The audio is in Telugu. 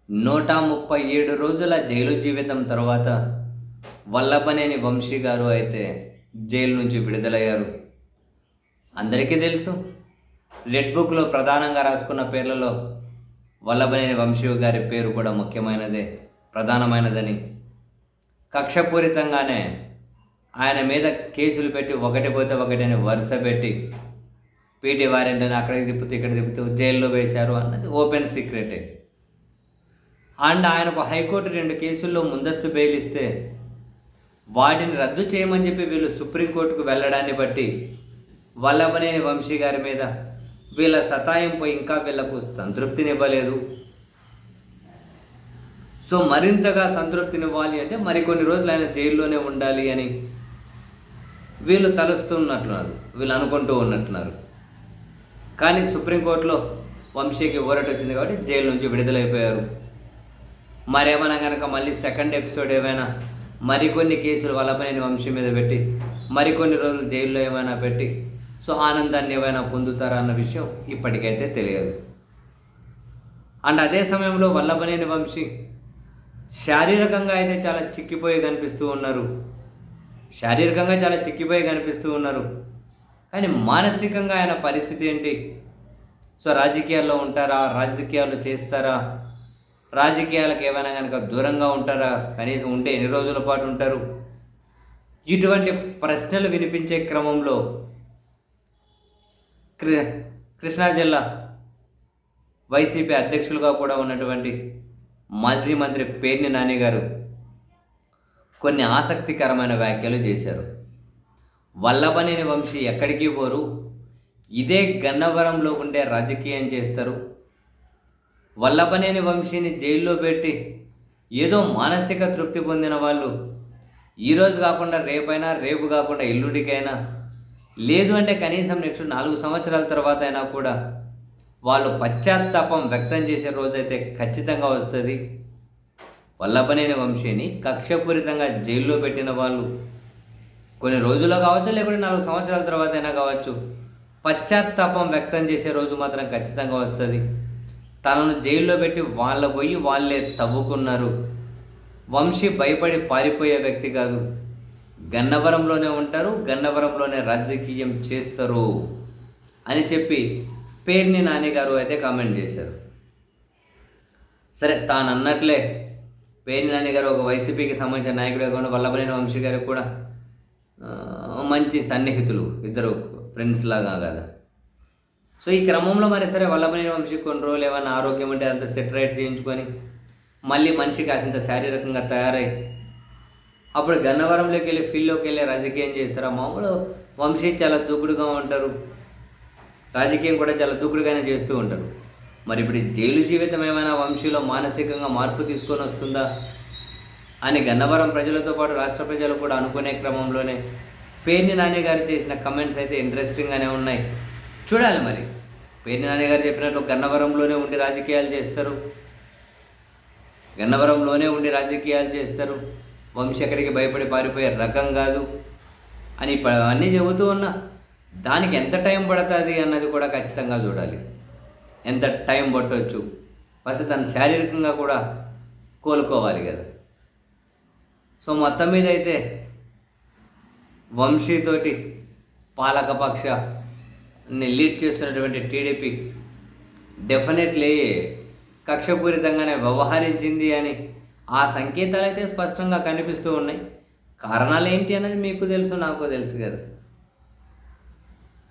137 రోజుల జైలు జీవితం తర్వాత వల్లభనేని వంశీ గారు అయితే జైలు నుంచి విడుదలయ్యారు. అందరికీ తెలుసు, రెడ్ బుక్‌లో ప్రధానంగా రాసుకున్న పేర్లలో వల్లభనేని వంశీ గారి పేరు కూడా ముఖ్యమైనదే, ప్రధానమైనదని. కక్షపూరితంగానే ఆయన మీద కేసులు పెట్టి ఒకటి పోతే ఒకటి అని వరుస పెట్టి పీటీ వారెంట్ అని అక్కడికి తిప్పుతూ ఇక్కడ తిప్పుతూ జైల్లో వేశారు అన్నది ఓపెన్ సీక్రెటే. అండ్ ఆయనకు హైకోర్టు 2 కేసుల్లో ముందస్తు బెయిల్ ఇస్తే వాటిని రద్దు చేయమని చెప్పి వీళ్ళు సుప్రీంకోర్టుకు వెళ్ళడాన్ని బట్టి వల్లభనేని వంశీ గారి మీద వీళ్ళ సతాయింపు ఇంకా వీళ్లకు సంతృప్తినివ్వలేదు. సో మరింతగా సంతృప్తినివ్వాలి అంటే మరికొన్ని రోజులు ఆయన జైల్లోనే ఉండాలి అని వీళ్ళు తలుస్తున్నట్లున్నారు, వీళ్ళు అనుకుంటూ ఉన్నట్టున్నారు. కానీ సుప్రీంకోర్టులో వంశీకి ఊరట వచ్చింది కాబట్టి జైలు నుంచి విడుదలైపోయారు. మరేమైనా కనుక మళ్ళీ సెకండ్ ఎపిసోడ్ ఏమైనా మరికొన్ని కేసులు వల్లభనేని వంశీ మీద పెట్టి మరికొన్ని రోజులు జైల్లో ఏమైనా పెట్టి సో ఆనందాన్ని ఏమైనా పొందుతారా అన్న విషయం ఇప్పటికైతే తెలియదు. అండ్ అదే సమయంలో వల్లభనేని వంశీ శారీరకంగా అయితే చాలా చిక్కిపోయి కనిపిస్తూ ఉన్నారు. కానీ మానసికంగా ఆయన పరిస్థితి ఏంటి? సో రాజకీయాల్లో ఉంటారా, రాజకీయాలు చేస్తారా, రాజకీయాలకు ఏమైనా కనుక దూరంగా ఉంటారా, కనీసం ఉంటే ఎన్ని రోజుల పాటు ఉంటారు? ఇటువంటి ప్రశ్నలు వినిపించే క్రమంలో కృష్ణా జిల్లా వైసీపీ అధ్యక్షులుగా కూడా ఉన్నటువంటి మాజీ మంత్రి పేర్ని నాని గారు కొన్ని ఆసక్తికరమైన వ్యాఖ్యలు చేశారు. వల్లభనేని వంశీ ఎక్కడికి పోరు, ఇదే గన్నవరంలో ఉండే రాజకీయం చేస్తారు. వల్లభనేని వంశీని జైల్లో పెట్టి ఏదో మానసిక తృప్తి పొందిన వాళ్ళు ఈరోజు కాకుండా రేపైనా, రేపు కాకుండా ఎల్లుండికైనా, లేదు అంటే కనీసం నెక్స్ట్ 4 సంవత్సరాల తర్వాత అయినా కూడా వాళ్ళు పశ్చాత్తాపం వ్యక్తం చేసే రోజైతే ఖచ్చితంగా వస్తుంది. వల్లభనేని వంశీని కక్షపూరితంగా జైల్లో పెట్టిన వాళ్ళు కొన్ని రోజుల్లో కావచ్చు, లేకుంటే 4 సంవత్సరాల తర్వాత అయినా కావచ్చు, పశ్చాత్తాపం వ్యక్తం చేసే రోజు మాత్రం ఖచ్చితంగా వస్తుంది. తనను జైల్లో పెట్టి వాళ్ళ పోయి వాళ్ళే తవ్వుకున్నారు. వంశీ భయపడి పారిపోయే వ్యక్తి కాదు, గన్నవరంలోనే ఉంటారు, గన్నవరంలోనే రాజకీయం చేస్తారు అని చెప్పి పేర్ని నాని గారు అయితే కామెంట్ చేశారు. సరే, తాను అన్నట్లే పేర్ని నాని గారు ఒక వైసీపీకి సంబంధించిన నాయకుడిగా కూడా వల్లభనేని వంశీ గారికి కూడా మంచి సన్నిహితులు, ఇద్దరు ఫ్రెండ్స్ లాగా కదా. సో ఈ క్రమంలో మరి సరే వల్లభనేని వంశీ కొన్ని రోజులు ఏమైనా ఆరోగ్యం ఉంటే అంత సెటరేట్ చేయించుకొని మళ్ళీ మనిషి కాసింత శారీరకంగా తయారై అప్పుడు గన్నవరంలోకి వెళ్ళి ఫీల్డ్లోకి వెళ్ళి రాజకీయం చేస్తారా? మామూలు వంశీ చాలా దూకుడుగా ఉంటారు, రాజకీయం కూడా చాలా దూకుడుగానే చేస్తూ ఉంటారు. మరి ఇప్పుడు జైలు జీవితం ఏమైనా వంశీలో మానసికంగా మార్పు తీసుకొని వస్తుందా అని గన్నవరం ప్రజలతో పాటు రాష్ట్ర ప్రజలు కూడా అనుకునే క్రమంలోనే పేర్ని నాని గారు చేసిన కమెంట్స్ అయితే ఇంట్రెస్టింగ్గానే ఉన్నాయి. చూడాలి మరి. పేర్ని నాని గారు చెప్పినట్లు గన్నవరంలోనే ఉండి రాజకీయాలు చేస్తారు, వంశీ ఎక్కడికి భయపడి పారిపోయే రకం కాదు అని అన్నీ చెబుతూ ఉన్నా దానికి ఎంత టైం పడుతుంది అన్నది కూడా ఖచ్చితంగా చూడాలి. ఎంత టైం పట్టవచ్చు, ఫస్ట్ తను శారీరకంగా కూడా కోలుకోవాలి కదా. సో మొత్తం మీద అయితే వంశీతోటి పాలకపక్షాన్ని లీడ్ చేస్తున్నటువంటి టీడీపీ డెఫినెట్లీ కక్షపూరితంగానే వ్యవహరించింది అని ఆ సంకేతాలు అయితే స్పష్టంగా కనిపిస్తూ ఉన్నాయి. కారణాలు ఏంటి అన్నది మీకు తెలుసు, నాకు తెలుసు కదా.